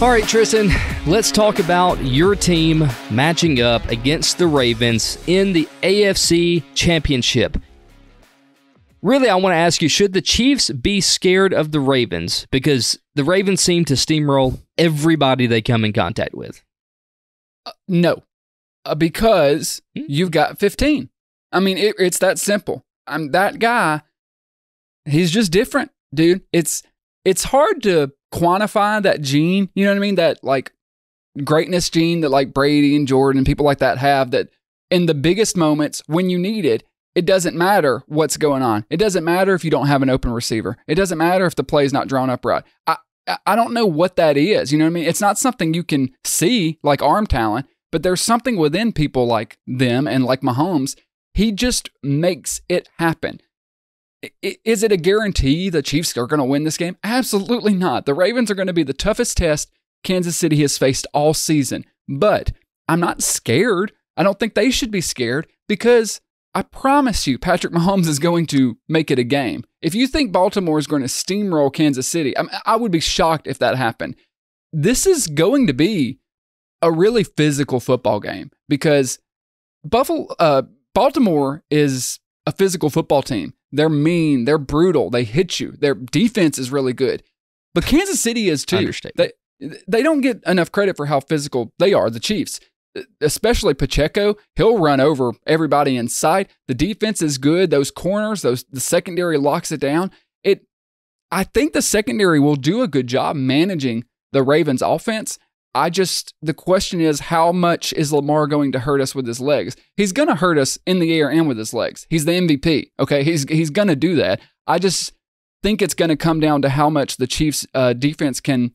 All right, Tristan, let's talk about your team matching up against the Ravens in the AFC Championship. Really, I want to ask you, should the Chiefs be scared of the Ravens? Because the Ravens seem to steamroll everybody they come in contact with. No, because you've got 15. I mean, it's that simple. That guy, he's just different, dude. It's hard to quantify that gene, you know what I mean? That like greatness gene that like Brady and Jordan and people like that have, that in the biggest moments when you need it, it doesn't matter what's going on. It doesn't matter if you don't have an open receiver. It doesn't matter if the play is not drawn up right. I don't know what that is, you know what I mean? It's not something you can see like arm talent, but there's something within people like them and like Mahomes. He just makes it happen. Is it a guarantee the Chiefs are going to win this game? Absolutely not. The Ravens are going to be the toughest test Kansas City has faced all season. But I'm not scared. I don't think they should be scared because I promise you Patrick Mahomes is going to make it a game. If you think Baltimore is going to steamroll Kansas City, I would be shocked if that happened. This is going to be a really physical football game because Baltimore is a physical football team. They're mean. They're brutal. They hit you. Their defense is really good. But Kansas City is too. They don't get enough credit for how physical they are, the Chiefs. Especially Pacheco. He'll run over everybody in sight. The defense is good. Those corners, the secondary locks it down. I think the secondary will do a good job managing the Ravens offense. The question is, how much is Lamar going to hurt us with his legs? He's going to hurt us in the air and with his legs. He's the MVP, okay? He's going to do that. I just think it's going to come down to how much the Chiefs' defense can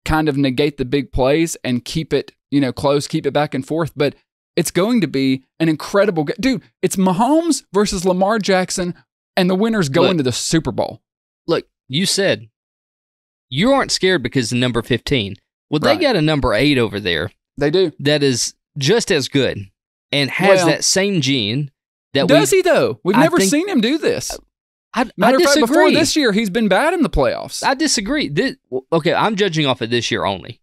kind of negate the big plays and keep it, close, keep it back and forth. But it's going to be an incredible game. Dude, it's Mahomes versus Lamar Jackson, and the winner's going to the Super Bowl. Look, you said you aren't scared because of number 15. Well, they got a number 8 over there. They do. That is just as good and has that same gene. Does he, though? We've never seen him do this. Matter of fact, before this year, he's been bad in the playoffs. I disagree. Okay, I'm judging off of this year only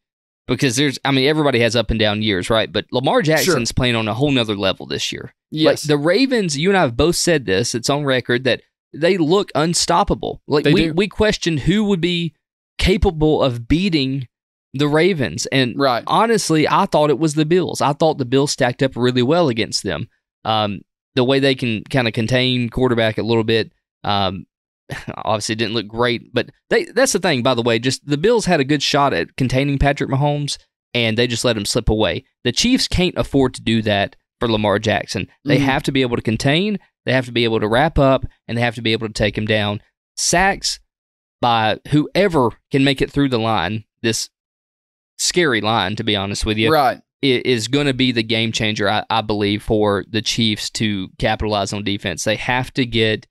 because everybody has up and down years, right? But Lamar Jackson's playing on a whole nother level this year. Yes. Like the Ravens, you and I have both said this. It's on record that they look unstoppable. Like we questioned who would be capable of beating the Ravens. And honestly, I thought it was the Bills. I thought the Bills stacked up really well against them. The way they can kind of contain quarterback a little bit, obviously didn't look great. But that's the thing, by the way, just the Bills had a good shot at containing Patrick Mahomes, and they just let him slip away. The Chiefs can't afford to do that for Lamar Jackson. They have to be able to contain, they have to be able to wrap up, and they have to be able to take him down. Sacks by whoever can make it through the line, this scary line, to be honest with you, is going to be the game changer, I believe, for the Chiefs to capitalize on defense. They have to get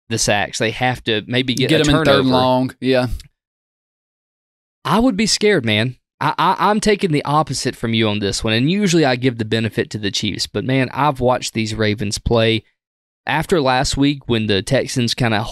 the sacks. They have to maybe get a them turnover. In third and long. Yeah. I would be scared, man. I'm taking the opposite from you on this one, and usually I give the benefit to the Chiefs, but man, I've watched these Ravens play. After last week when the Texans kind of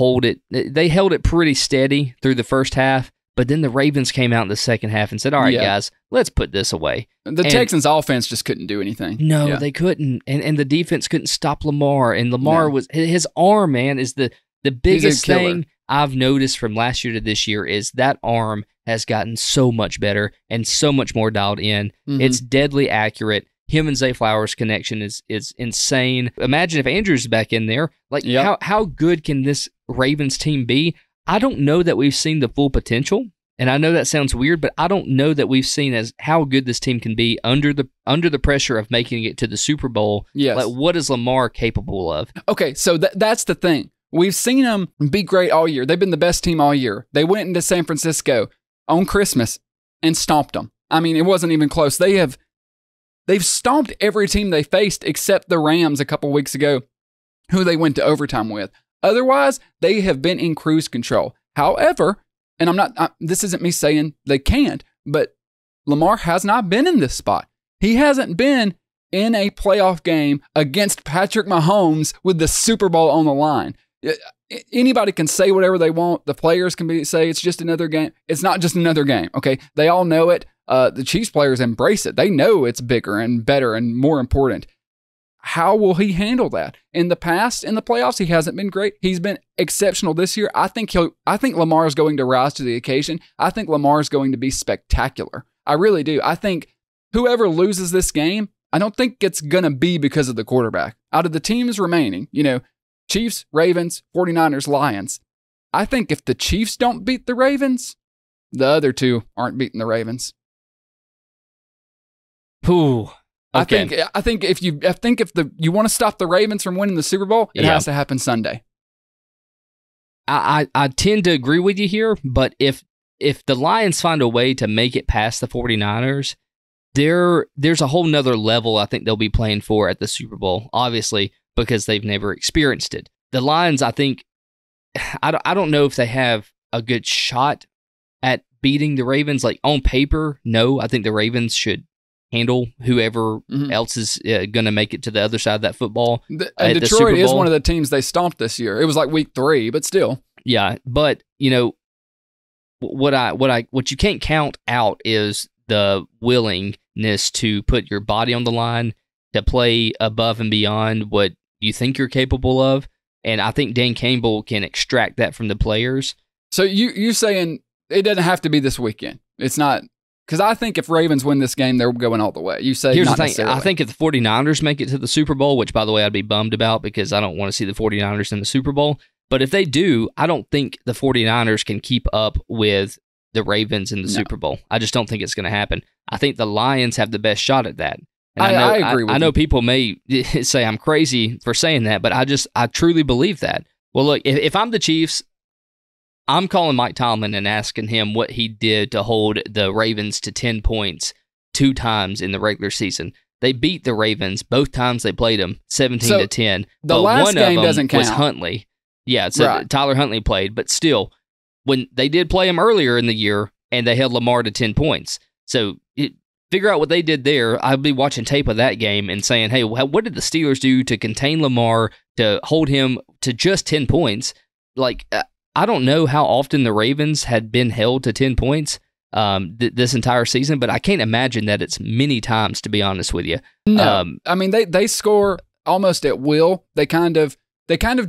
they held it pretty steady through the first half. But then the Ravens came out in the second half and said, all right, guys, let's put this away. Texans' offense just couldn't do anything. No, they couldn't. And the defense couldn't stop Lamar. And Lamar his arm, man, is the biggest thing I've noticed from last year to this year is that arm has gotten so much better and so much more dialed in. It's deadly accurate. Him and Zay Flowers' connection is insane. Imagine if Andrews is back in there. How good can this Ravens team be? I don't know that we've seen the full potential, and I know that sounds weird, but I don't know that we've seen as how good this team can be under the pressure of making it to the Super Bowl. Yes. Like, what is Lamar capable of? Okay, so that's the thing. We've seen them be great all year. They've been the best team all year. They went into San Francisco on Christmas and stomped them. I mean, it wasn't even close. They've stomped every team they faced except the Rams a couple weeks ago, who they went to overtime with. Otherwise, they have been in cruise control. However, and this isn't me saying they can't, but Lamar has not been in this spot. He hasn't been in a playoff game against Patrick Mahomes with the Super Bowl on the line. anybody can say whatever they want. The players can say it's just another game. It's not just another game, okay? They all know it. The Chiefs players embrace it. They know it's bigger and better and more important. How will he handle that? In the past, in the playoffs, he hasn't been great. He's been exceptional this year. I think Lamar is going to rise to the occasion. I think Lamar is going to be spectacular. I really do. I think whoever loses this game, I don't think it's going to be because of the quarterback. Out of the teams remaining, Chiefs, Ravens, 49ers, Lions, I think if the Chiefs don't beat the Ravens, the other two aren't beating the Ravens. Ooh. Okay. I think if you want to stop the Ravens from winning the Super Bowl, it has to happen Sunday. I tend to agree with you here, but if the Lions find a way to make it past the 49ers, there's a whole nother level I think they'll be playing for at the Super Bowl, obviously, because they've never experienced it. The Lions, I think, I don't know if they have a good shot at beating the Ravens. Like, on paper, no, I think the Ravens should handle whoever else is going to make it to the other side of that football. And Detroit is one of the teams they stomped this year. It was like week 3, but still. Yeah, but what you can't count out is the willingness to put your body on the line, to play above and beyond what you think you're capable of. And I think Dan Campbell can extract that from the players. So you're saying it doesn't have to be this weekend. It's not. Because I think if Ravens win this game, they're going all the way. You say here's not the thing. I think if the 49ers make it to the Super Bowl, which, by the way, I'd be bummed about because I don't want to see the 49ers in the Super Bowl. But if they do, I don't think the 49ers can keep up with the Ravens in the Super Bowl. I just don't think it's going to happen. I think the Lions have the best shot at that. And I agree with you. I know people may say I'm crazy for saying that, but I truly believe that. Well, look, if I'm the Chiefs, I'm calling Mike Tomlin and asking him what he did to hold the Ravens to 10 points 2 times in the regular season. They beat the Ravens both times they played them 17-10. The last game doesn't count. Was Huntley. Yeah, so right. Tyler Huntley played, but still, when they did play him earlier in the year and they held Lamar to 10 points. So figure out what they did there. I'll be watching tape of that game and saying, hey, what did the Steelers do to contain Lamar, to hold him to just 10 points? Like, I don't know how often the Ravens had been held to 10 points this entire season, but I can't imagine that it's many times, to be honest with you. No, I mean, they score almost at will. They kind of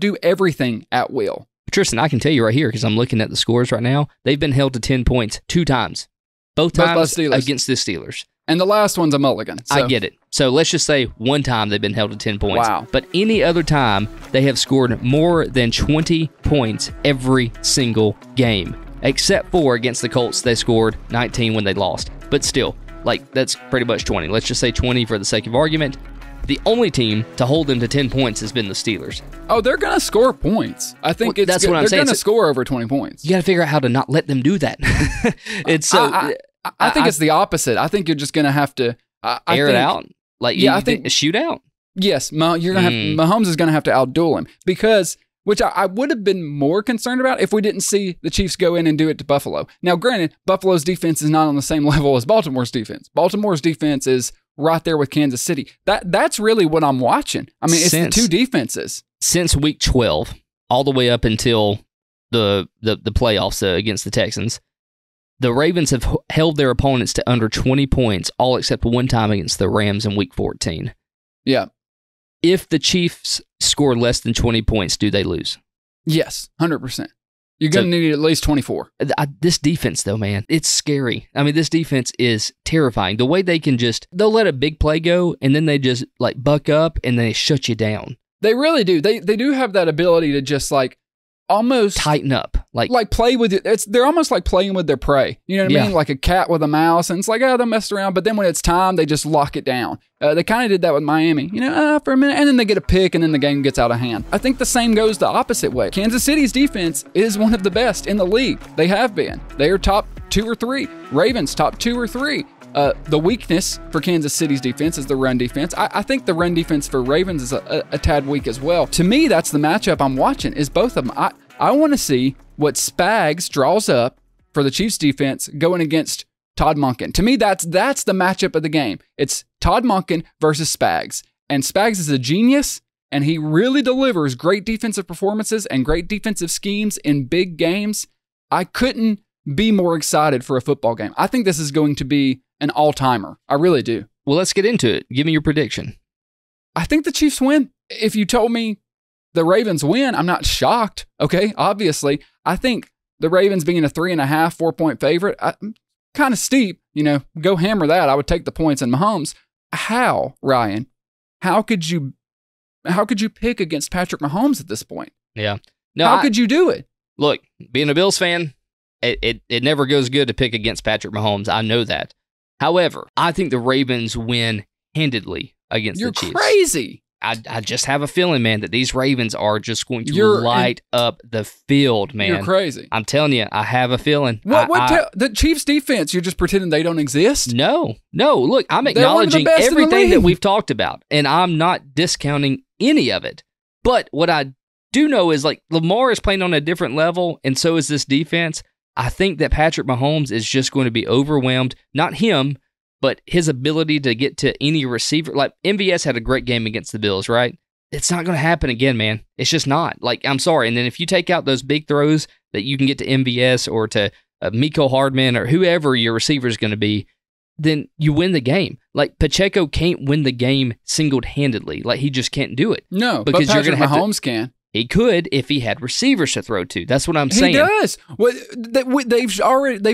do everything at will. Tristan, I can tell you right here, because I'm looking at the scores right now, they've been held to 10 points 2 times. Both times against the Steelers. And the last one's a mulligan. So. I get it. So let's just say one time they've been held to 10 points. Wow. But any other time, they have scored more than 20 points every single game. Except for against the Colts, they scored 19 when they lost. But still, that's pretty much 20. Let's just say 20 for the sake of argument. The only team to hold them to 10 points has been the Steelers. Oh, they're going to score points. I think that's what I'm saying. They're going to score over 20 points. You got to figure out how to not let them do that. I think it's the opposite. I think you're just going to have to air it out. I think a shootout. Yes, you're going to have Mahomes is going to have to outduel him which I would have been more concerned about if we didn't see the Chiefs go in and do it to Buffalo. Now, granted, Buffalo's defense is not on the same level as Baltimore's defense. Baltimore's defense is right there with Kansas City. That's really what I'm watching. I mean, it's the two defenses. Since week 12, all the way up until the playoffs against the Texans, the Ravens have held their opponents to under 20 points, all except one time against the Rams in week 14. Yeah. If the Chiefs score less than 20 points, do they lose? Yes, 100%. You're going to need at least 24. This defense, though, man, it's scary. I mean, this defense is terrifying. The way they can they'll let a big play go, and then they just, buck up, and they shut you down. They really do. They do have that ability to just, almost tighten up. Like play with it. They're almost like playing with their prey. You know what I mean? Like a cat with a mouse. And it's they'll mess around. But then when it's time, they just lock it down. They kind of did that with Miami, for a minute. And then they get a pick and then the game gets out of hand. I think the same goes the opposite way. Kansas City's defense is one of the best in the league. They have been. They are top 2 or 3. Ravens top 2 or 3. The weakness for Kansas City's defense is the run defense. I think the run defense for Ravens is a tad weak as well. To me, that's the matchup I'm watching, is both of them. I want to see what Spags draws up for the Chiefs defense going against Todd Monken. To me, that's the matchup of the game. It's Todd Monken versus Spags. And Spags is a genius, and he really delivers great defensive performances and great defensive schemes in big games, I couldn't be more excited for a football game. I think this is going to be an all-timer. I really do. Well, let's get into it. Give me your prediction. I think the Chiefs win. If you told me the Ravens win, I'm not shocked. Okay, obviously. I think the Ravens being a 3.5, 4-point favorite, kind of steep. Go hammer that. I would take the points in Mahomes. How, Ryan? How could you pick against Patrick Mahomes at this point? Yeah. No. How could you do it? Look, being a Bills fan, it never goes good to pick against Patrick Mahomes. I know that. However, I think the Ravens win handedly against the Chiefs. You're crazy. I just have a feeling, man, that these Ravens are just going to light up the field, man. You're crazy. I'm telling you, I have a feeling. The Chiefs defense, you're just pretending they don't exist? No. Look, I'm acknowledging everything that we've talked about, and I'm not discounting any of it. But what I do know is, like, Lamar is playing on a different level, and so is this defense. I think that Patrick Mahomes is just going to be overwhelmed. Not him, but his ability to get to any receiver. Like, MVS had a great game against the Bills, right? It's not going to happen again, man. It's just not. Like, I'm sorry. And then if you take out those big throws that you can get to MVS or to Mecole Hardman or whoever your receiver is going to be, then you win the game. Like, Pacheco can't win the game single-handedly. Like, he just can't do it. No, because but Patrick Mahomes can. He could if he had receivers to throw to. That's what I'm saying. He does. Well, they've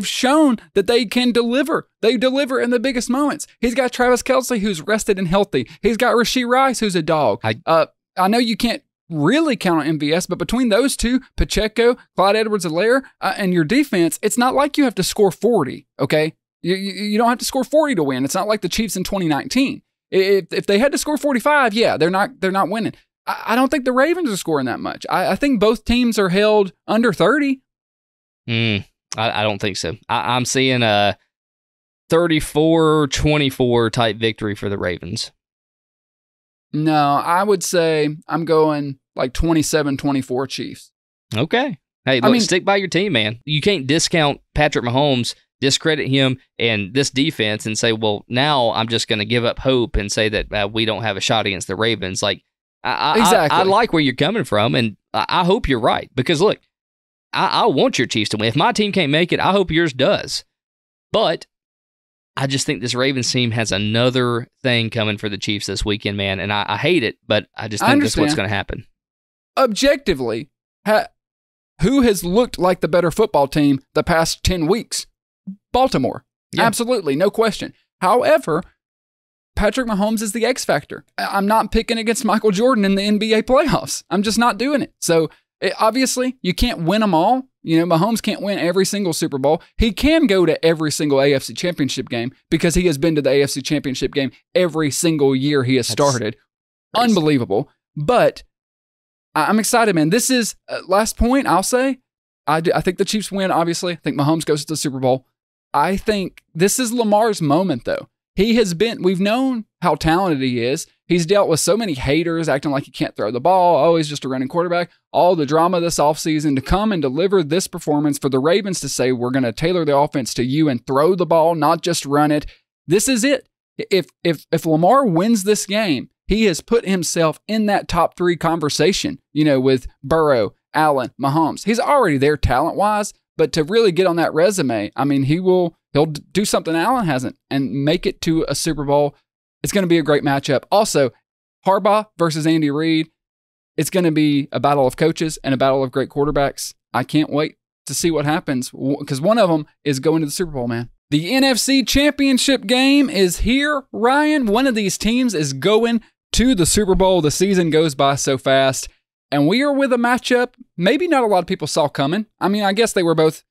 shown that they can deliver. They deliver in the biggest moments. He's got Travis Kelce, who's rested and healthy. He's got Rashee Rice, who's a dog. I know you can't really count on MVS, but between those two, Pacheco, Clyde Edwards-Helaire, and your defense, it's not like you have to score 40, okay? You don't have to score 40 to win. It's not like the Chiefs in 2019. If they had to score 45, yeah, they're not winning. I don't think the Ravens are scoring that much. I think both teams are held under 30. I don't think so. I'm seeing a 34-24 type victory for the Ravens. No, I would say I'm going like 27-24 Chiefs. Okay. Hey, look, stick by your team, man. You can't discount Patrick Mahomes, discredit him and this defense and say, well, now I'm just going to give up hope and say that we don't have a shot against the Ravens. Like, exactly. I like where you're coming from, and I hope you're right. Because, look, I want your Chiefs to win. If my team can't make it, I hope yours does. But I just think this Ravens team has another thing coming for the Chiefs this weekend, man. And I hate it, but I just think that's what's going to happen. Objectively, who has looked like the better football team the past 10 weeks? Baltimore. Yeah. Absolutely, no question. However, Patrick Mahomes is the X factor. I'm not picking against Michael Jordan in the NBA playoffs. I'm just not doing it. So obviously, you can't win them all. Mahomes can't win every single Super Bowl. He can go to every single AFC Championship game because he has been to the AFC Championship game every single year he has started. Unbelievable. But I'm excited, man. This is, last point I'll say, I think the Chiefs win, obviously. I think Mahomes goes to the Super Bowl. I think this is Lamar's moment, though. We've known how talented he is. He's dealt with so many haters acting like he can't throw the ball. Oh, he's just a running quarterback. All the drama this offseason to come and deliver this performance for the Ravens to say, we're going to tailor the offense to you and throw the ball, not just run it. This is it. If Lamar wins this game, he has put himself in that top 3 conversation, with Burrow, Allen, Mahomes. He's already there talent-wise, but to really get on that resume, I mean, he'll do something Allen hasn't and make it to a Super Bowl. It's going to be a great matchup. Also, Harbaugh versus Andy Reid. It's going to be a battle of coaches and a battle of great quarterbacks. I can't wait to see what happens because one of them is going to the Super Bowl, man. The NFC Championship game is here, Ryan. One of these teams is going to the Super Bowl. The season goes by so fast. And we are with a matchup maybe not a lot of people saw coming. I mean, I guess they were both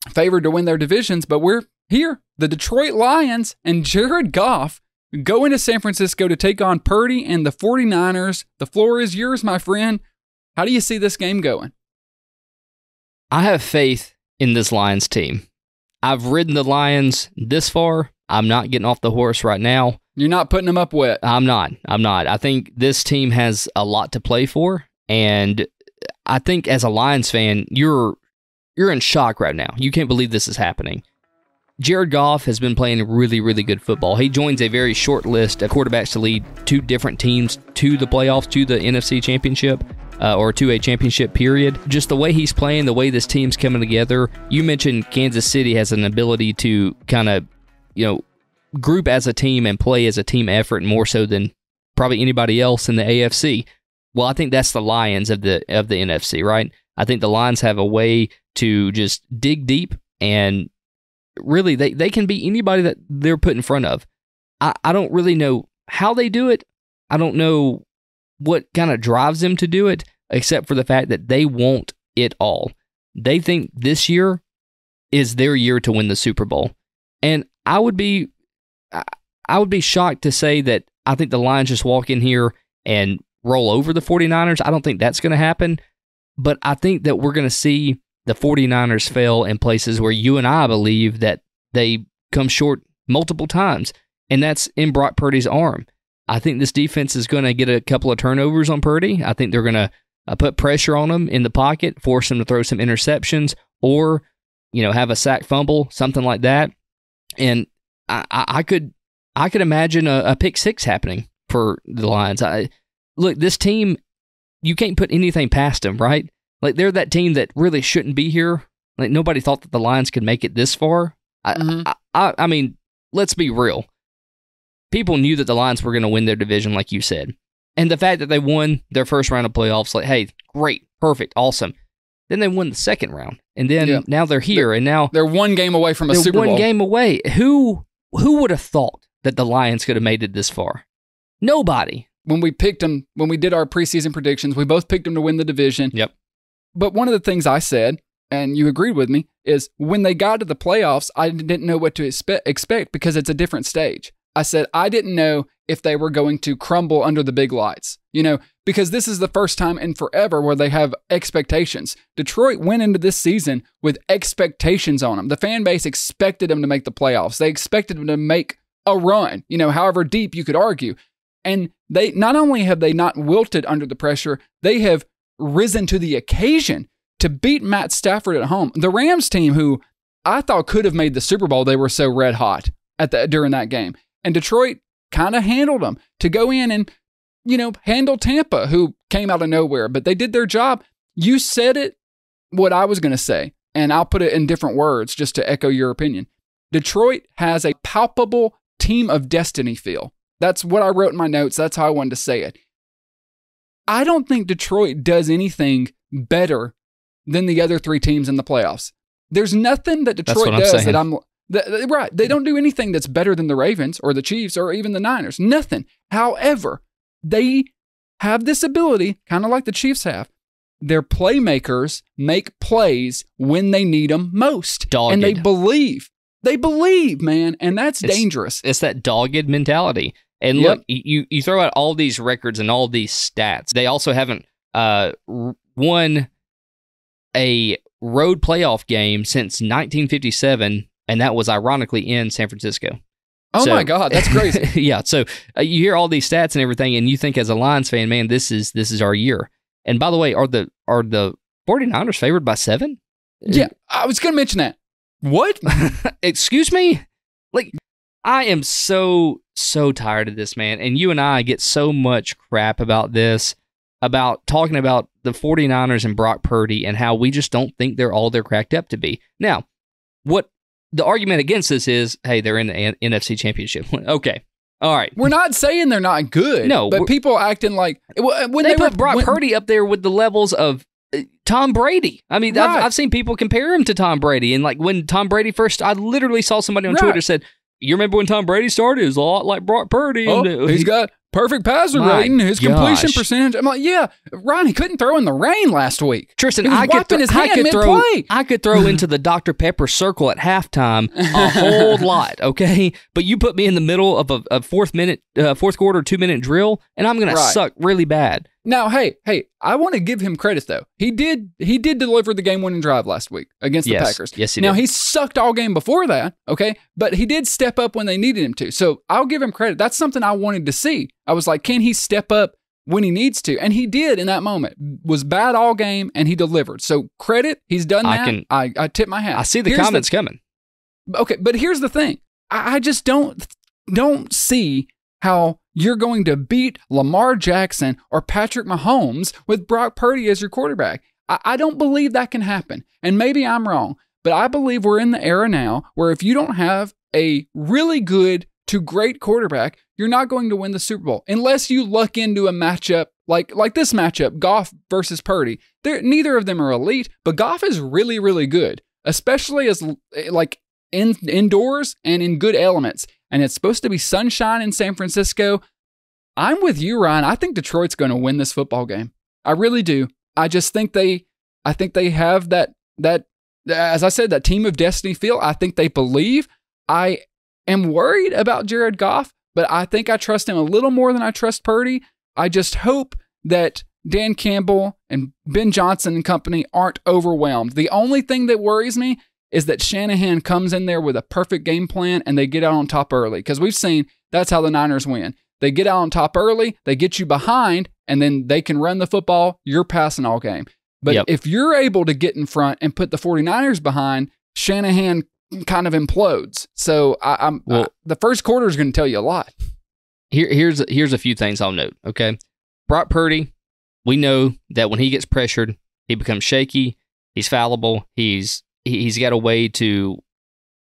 favored to win their divisions, but we're here. The Detroit Lions and Jared Goff go into San Francisco to take on Purdy and the 49ers. The floor is yours, my friend. How do you see this game going? I have faith in this Lions team. I've ridden the Lions this far. I'm not getting off the horse right now. You're not putting them up wet. I'm not. I think this team has a lot to play for, and I think as a Lions fan, you're in shock right now. You can't believe this is happening. Jared Goff has been playing really, really good football. He joins a very short list of quarterbacks to lead two different teams to the playoffs, to the NFC Championship, or to a championship period. Just the way he's playing, the way this team's coming together. You mentioned Kansas City has an ability to kind of, group as a team and play as a team effort more so than probably anybody else in the AFC. Well, I think that's the Lions of the NFC, right? I think the Lions have a way to just dig deep, and really they can beat anybody that they're put in front of. I don't really know how they do it. I don't know what kind of drives them to do it, except for the fact that they want it all. They think this year is their year to win the Super Bowl. And I would be shocked to say that I think the Lions just walk in here and roll over the 49ers. I don't think that's going to happen. But I think that we're going to see the 49ers fail in places where you and I believe that they come short multiple times, and that's in Brock Purdy's arm. I think this defense is going to get a couple of turnovers on Purdy. I think they're going to put pressure on him in the pocket, force him to throw some interceptions, or have a sack fumble, something like that. And I could imagine a pick six happening for the Lions. Look, this team, you can't put anything past them, right? Like, they're that team that really shouldn't be here. Like, nobody thought that the Lions could make it this far. I mean, let's be real. People knew that the Lions were going to win their division, like you said. And the fact that they won their first round of playoffs, like, hey, great, perfect, awesome. Then they won the second round. And then now they're here, and now they're one game away from a Super Bowl. They're one game away. Who would have thought that the Lions could have made it this far? Nobody. When we picked them, when we did our preseason predictions, we both picked them to win the division. Yep. But one of the things I said, and you agreed with me, is when they got to the playoffs, I didn't know what to expect because it's a different stage. I said I didn't know if they were going to crumble under the big lights, because this is the first time in forever where they have expectations. Detroit went into this season with expectations on them. The fan base expected them to make the playoffs. They expected them to make a run, however deep you could argue. And they not only have they not wilted under the pressure, they have risen to the occasion to beat Matt Stafford at home. The Rams team, who I thought could have made the Super Bowl, they were so red hot during that game. And Detroit kind of handled them to go in and, handle Tampa, who came out of nowhere. But they did their job. You said it, what I was going to say, and I'll put it in different words just to echo your opinion. Detroit has a palpable team of destiny feel. That's what I wrote in my notes. That's how I wanted to say it. I don't think Detroit does anything better than the other three teams in the playoffs. There's nothing that Detroit does that I'm... Right. They don't do anything that's better than the Ravens or the Chiefs or even the Niners. Nothing. However, they have this ability, kind of like the Chiefs have. Their playmakers make plays when they need them most. Dogged. And they believe. They believe, man. And that's dangerous. It's that dogged mentality. And look, you throw out all these records and all these stats. They also haven't won a road playoff game since 1957. And that was ironically in San Francisco. Oh my God, that's crazy. Yeah, so you hear all these stats and everything, and you think as a Lions fan, man, this is our year. And by the way, are the 49ers favored by 7? Yeah, I was going to mention that. What? Excuse me? Like, I am so tired of this, man. And you and I get so much crap about this, about talking about the 49ers and Brock Purdy and how we just don't think they're all they're cracked up to be. Now, what the argument against this is, hey, they're in the NFC Championship. Okay. All right. We're not saying they're not good. No. But people acting like... When they put Brock Purdy up there with the levels of Tom Brady. I mean, right. I've seen people compare him to Tom Brady. And like when Tom Brady first... I literally saw somebody on Twitter said, you remember when Tom Brady started? It was a lot like Brock Purdy. Oh, and he's got perfect passer rating, his completion percentage. I'm like, yeah, Ryan, he couldn't throw in the rain last week. Tristan, I could throw into the Dr. Pepper circle at halftime a whole lot, okay? But you put me in the middle of a fourth quarter, 2-minute drill, and I'm going to suck really bad. Now, hey, I want to give him credit, though. He did deliver the game-winning drive last week against the Packers. Yes, he did. Now, he sucked all game before that, okay? But he did step up when they needed him to. So I'll give him credit. That's something I wanted to see. I was like, can he step up when he needs to? And he did in that moment. Was bad all game, and he delivered. So credit, he's done that. I tip my hat. I see the comments coming. Okay, but here's the thing. I just don't see how you're going to beat Lamar Jackson or Patrick Mahomes with Brock Purdy as your quarterback. I don't believe that can happen. And maybe I'm wrong, but I believe we're in the era now where if you don't have a really good to great quarterback, you're not going to win the Super Bowl unless you luck into a matchup like this matchup, Goff versus Purdy. Neither of them are elite, but Goff is really, really good, especially as like indoors and in good elements. And it's supposed to be sunshine in San Francisco. I'm with you, Ryan. I think Detroit's going to win this football game. I really do. I just think they have that, as I said, that team of destiny feel. I think they believe. I am worried about Jared Goff, but I think I trust him a little more than I trust Purdy. I just hope that Dan Campbell and Ben Johnson and company aren't overwhelmed. The only thing that worries me is that Shanahan comes in there with a perfect game plan and they get out on top early. Because we've seen that's how the Niners win. They get out on top early, they get you behind, and then they can run the football. You're passing all game. But if you're able to get in front and put the 49ers behind, Shanahan kind of implodes. So the first quarter is going to tell you a lot. Here's a few things I'll note, okay? Brock Purdy, we know that when he gets pressured, he becomes shaky, he's fallible, he's got a way to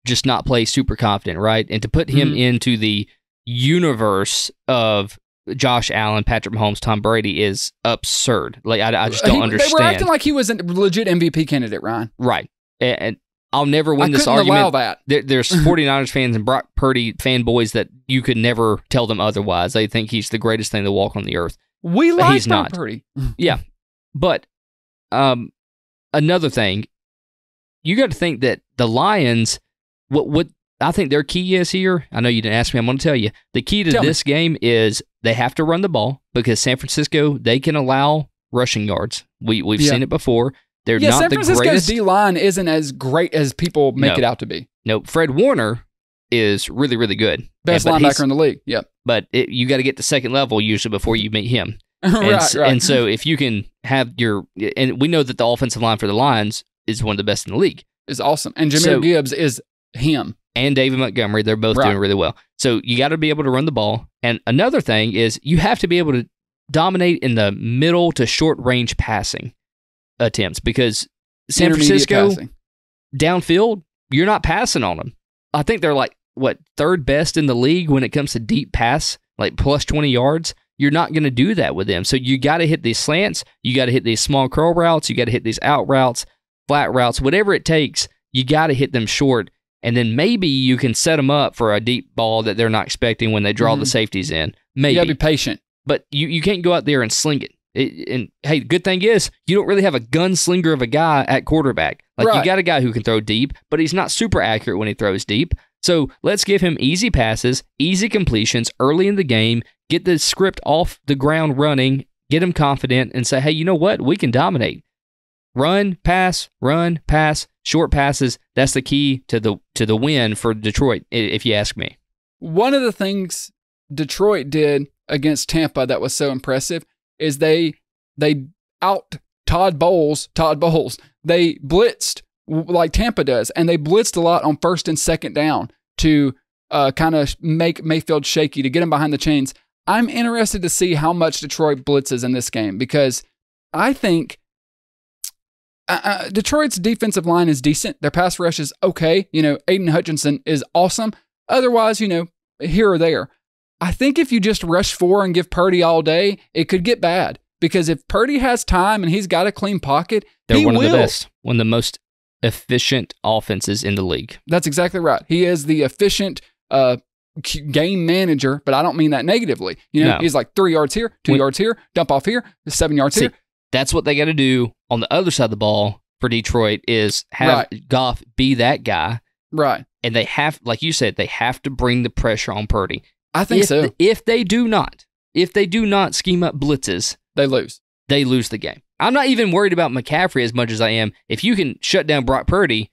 just not play super confident, right? And to put him into the universe of Josh Allen, Patrick Mahomes, Tom Brady is absurd. Like, I just don't understand. They were acting like he was a legit MVP candidate, Ryan. Right. And I'll never win this argument. Allow that. There's 49ers fans and Brock Purdy fanboys that you could never tell them otherwise. They think he's the greatest thing to walk on the earth. We like Brock Purdy. Yeah. But another thing, you got to think that the Lions, what I think their key is here, I know you didn't ask me, I'm going to tell you. The key to this game is they have to run the ball because San Francisco, they can allow rushing yards. We've seen it before. They're not San the Francisco's greatest. D-line isn't as great as people make it out to be. No, Fred Warner is really, really good. Best linebacker in the league, yep. But you got to get to second level usually before you meet him. Right. And so if you can have and we know that the offensive line for the Lions is one of the best in the league. Is awesome. And Jahmyr Gibbs is him. And David Montgomery, they're both doing really well. So you got to be able to run the ball. And another thing is you have to be able to dominate in the middle to short range passing attempts because San Francisco, downfield, you're not passing on them. I think they're like, third best in the league when it comes to deep pass, like plus 20 yards. You're not going to do that with them. So you got to hit these slants. You got to hit these small curl routes. You got to hit these out routes, flat routes, whatever it takes. You got to hit them short. And then maybe you can set them up for a deep ball that they're not expecting when they draw the safeties in. Maybe. You got to be patient. But you can't go out there and sling it. And hey, the good thing is you don't really have a gunslinger of a guy at quarterback. Like you got a guy who can throw deep, but he's not super accurate when he throws deep. So let's give him easy passes, easy completions early in the game, get the script off the ground running, get him confident, and say, hey, you know what? We can dominate. Run, pass, short passes. That's the key to the win for Detroit, if you ask me. One of the things Detroit did against Tampa that was so impressive is they out Todd Bowles. They blitzed like Tampa does, and they blitzed a lot on first and second down to kind of make Mayfield shaky, to get him behind the chains. I'm interested to see how much Detroit blitzes in this game because I think Detroit's defensive line is decent. Their pass rush is okay. Aiden Hutchinson is awesome. Otherwise, here or there. I think if you just rush 4 and give Purdy all day, it could get bad. Because if Purdy has time and he's got a clean pocket, they're one of the best, one of the most efficient offenses in the league. That's exactly right. He is the efficient game manager, but I don't mean that negatively. He's like 3 yards here, 2 yards here, dump off here, 7 yards here. That's what they got to do on the other side of the ball for Detroit is have Goff be that guy. Right. And they have, like you said, they have to bring the pressure on Purdy. I think so. If they do not scheme up blitzes, they lose. They lose the game. I'm not even worried about McCaffrey as much as I am. If you can shut down Brock Purdy,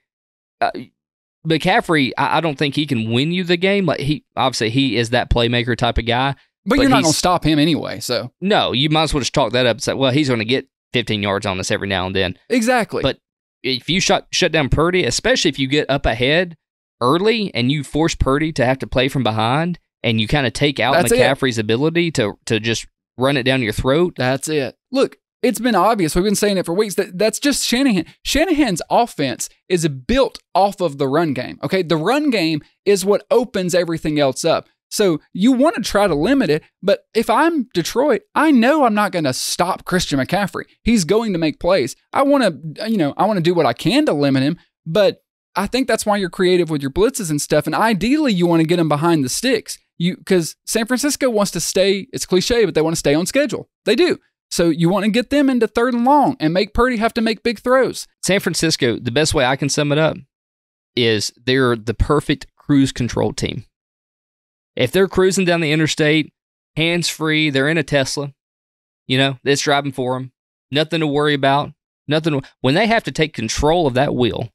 McCaffrey, I don't think he can win you the game. Like he is that playmaker type of guy. But you're not going to stop him anyway, so. No, you might as well just talk that up and say, well, he's going to get 15 yards on us every now and then. Exactly. But if you shut down Purdy, especially if you get up ahead, early and you force Purdy to have to play from behind and you kind of take out McCaffrey's ability to just run it down your throat. That's it. Look, it's been obvious. We've been saying it for weeks. That's just Shanahan. Shanahan's offense is built off of the run game. Okay, the run game is what opens everything else up. So you want to try to limit it, but if I'm Detroit, I know I'm not going to stop Christian McCaffrey. He's going to make plays. I want to do what I can to limit him, but I think that's why you're creative with your blitzes and stuff. And ideally, you want to get him behind the sticks. Because San Francisco wants to stay, it's cliche, but they want to stay on schedule. They do. So you want to get them into 3rd and long and make Purdy have to make big throws. San Francisco, the best way I can sum it up is they're the perfect cruise control team. If they're cruising down the interstate, hands-free, they're in a Tesla, it's driving for them. Nothing to worry about. When they have to take control of that wheel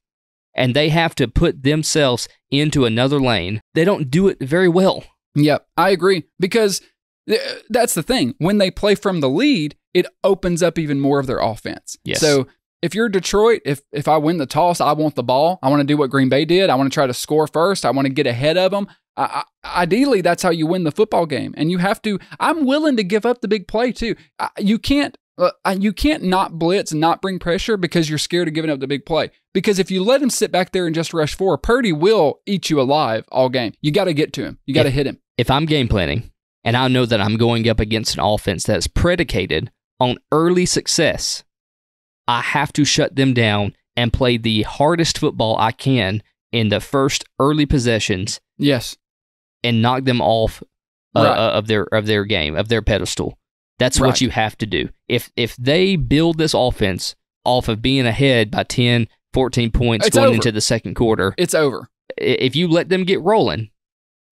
and they have to put themselves into another lane, they don't do it very well. Yep, I agree. Because that's the thing. When they play from the lead, it opens up even more of their offense. Yes. So if you're Detroit, if I win the toss, I want the ball. I want to do what Green Bay did. I want to try to score first. I want to get ahead of them. Ideally, that's how you win the football game. And you have to, I'm willing to give up the big play too. You can't not blitz and not bring pressure because you're scared of giving up the big play. Because if you let him sit back there and just rush forward, Purdy will eat you alive all game. You got to get to him. You got to hit him. If I'm game planning and I know that I'm going up against an offense that's predicated on early success, I have to shut them down and play the hardest football I can in the first early possessions. Yes. And knock them off of their game, of their pedestal. That's what you have to do. If they build this offense off of being ahead by 10, 14 points going into the second quarter, it's over. If you let them get rolling,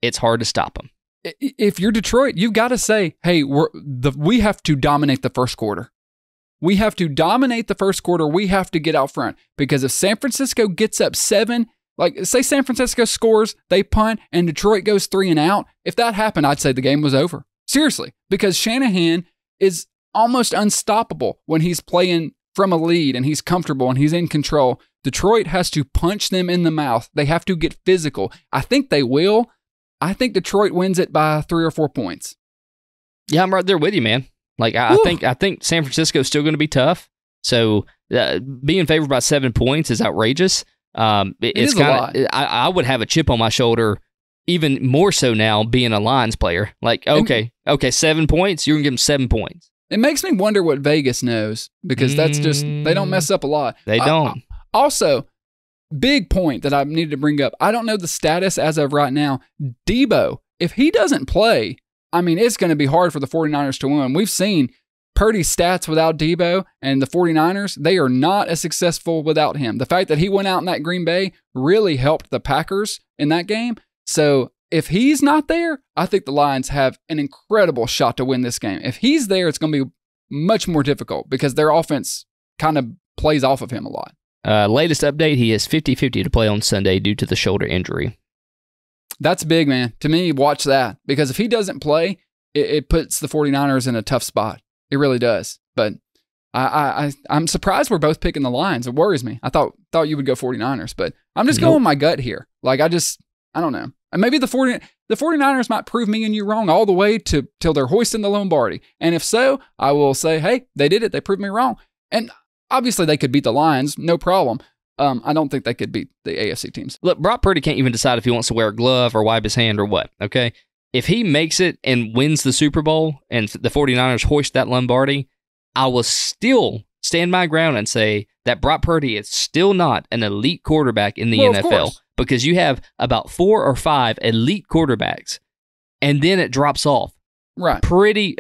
it's hard to stop them. If you're Detroit, you've got to say, hey, we have to dominate the first quarter. We have to dominate the first quarter. We have to get out front. Because if San Francisco gets up 7, like say San Francisco scores, they punt, and Detroit goes 3 and out, if that happened, I'd say the game was over. Seriously. Because Shanahan is almost unstoppable when he's playing from a lead and he's comfortable and he's in control. Detroit has to punch them in the mouth. They have to get physical. I think they will. I think Detroit wins it by 3 or 4 points. Yeah, I'm right there with you, man. Like I think San Francisco is still going to be tough. So being favored by 7 points is outrageous. It's kind of I would have a chip on my shoulder, even more so now being a Lions player. Like okay, 7 points. You're gonna give them 7 points. It makes me wonder what Vegas knows because that's just they don't mess up a lot. They don't. Also, big point that I needed to bring up. I don't know the status as of right now. Debo, if he doesn't play, I mean, it's going to be hard for the 49ers to win. We've seen Purdy's stats without Debo, and the 49ers, they are not as successful without him. The fact that he went out in that Green Bay really helped the Packers in that game. So if he's not there, I think the Lions have an incredible shot to win this game. If he's there, it's going to be much more difficult because their offense kind of plays off of him a lot. Latest update, he is 50-50 to play on Sunday due to the shoulder injury. That's big, man. To me, watch that. Because if he doesn't play, it puts the 49ers in a tough spot. It really does. But I'm surprised we're both picking the Lions. It worries me. I thought you would go 49ers, but I'm just going with my gut here. Like, I don't know. And maybe the 49ers might prove me and you wrong all the way till they're hoisting the Lombardi. And if so, I will say, hey, they did it. They proved me wrong. And obviously, they could beat the Lions, no problem. I don't think they could beat the AFC teams. Look, Brock Purdy can't even decide if he wants to wear a glove or wipe his hand or what, okay? If he makes it and wins the Super Bowl and the 49ers hoist that Lombardi, I will still stand my ground and say that Brock Purdy is still not an elite quarterback in the NFL because you have about 4 or 5 elite quarterbacks, and then it drops off. Right. Pretty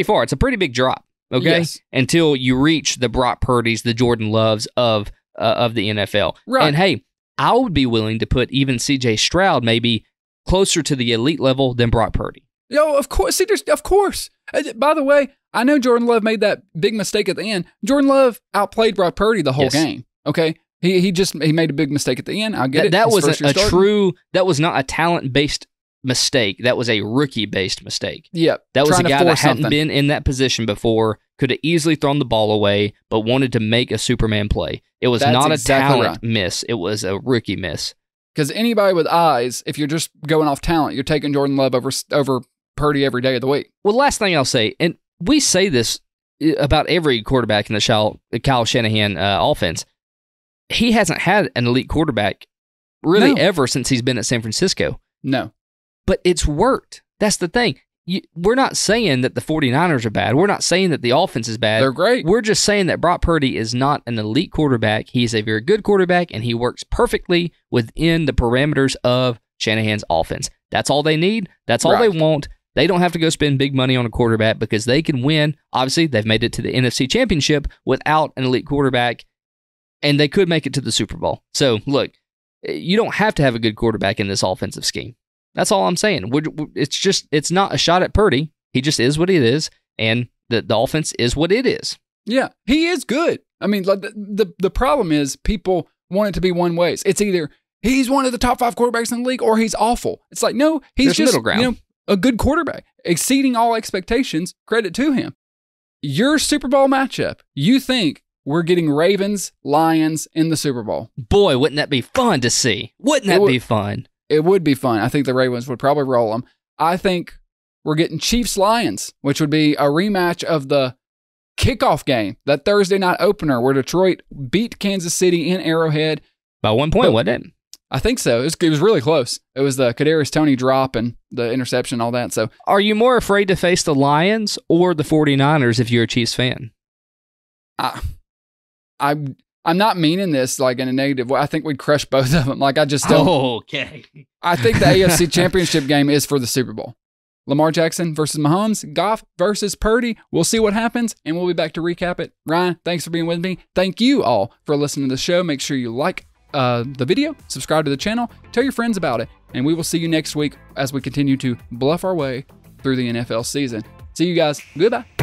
far. It's a pretty big drop. Okay, yes. Until you reach the Brock Purdys, the Jordan Loves of the NFL. Right. And hey, I would be willing to put even C.J. Stroud maybe closer to the elite level than Brock Purdy. Yo, of course, of course. By the way, I know Jordan Love made that big mistake at the end. Jordan Love outplayed Brock Purdy the whole game. Okay, he made a big mistake at the end. I get it. That wasn't that was not a talent-based mistake. That was a rookie-based mistake. Yep. That was a guy that hadn't been in that position before, could have easily thrown the ball away, but wanted to make a Superman play. It was not a talent miss. It was a rookie miss. Because anybody with eyes, if you're just going off talent, you're taking Jordan Love over Purdy every day of the week. Well, last thing I'll say, and we say this about every quarterback in the Kyle Shanahan offense, he hasn't had an elite quarterback really ever since he's been at San Francisco. No. But it's worked. That's the thing. We're not saying that the 49ers are bad. We're not saying that the offense is bad. They're great. We're just saying that Brock Purdy is not an elite quarterback. He's a very good quarterback, and he works perfectly within the parameters of Shanahan's offense. That's all they need. That's all they want. They don't have to go spend big money on a quarterback because they can win. Obviously, they've made it to the NFC Championship without an elite quarterback, and they could make it to the Super Bowl. So, look, you don't have to have a good quarterback in this offensive scheme. That's all I'm saying. It's not a shot at Purdy. He just is what it is, and the offense is what it is. Yeah, he is good. I mean, the problem is people want it to be one way. It's either he's one of the top 5 quarterbacks in the league or he's awful. It's like, no, he's just middle ground. A good quarterback, exceeding all expectations. Credit to him. Your Super Bowl matchup, you think we're getting Ravens, Lions in the Super Bowl. Boy, wouldn't that be fun to see? Wouldn't that be fun? It would be fun. I think the Ravens would probably roll them. I think we're getting Chiefs-Lions, which would be a rematch of the kickoff game, that Thursday night opener where Detroit beat Kansas City in Arrowhead. By 1 point, wasn't it? I think so. It was really close. It was the Kadarius Toney drop and the interception and all that. So, are you more afraid to face the Lions or the 49ers if you're a Chiefs fan? I'm not meaning this like in a negative way. I think we'd crush both of them. Like, I just don't. Oh, okay. I think the AFC Championship game is for the Super Bowl. Lamar Jackson versus Mahomes, Goff versus Purdy. We'll see what happens, and we'll be back to recap it. Ryan, thanks for being with me. Thank you all for listening to the show. Make sure you like the video, subscribe to the channel, tell your friends about it, and we will see you next week as we continue to bluff our way through the NFL season. See you guys. Goodbye.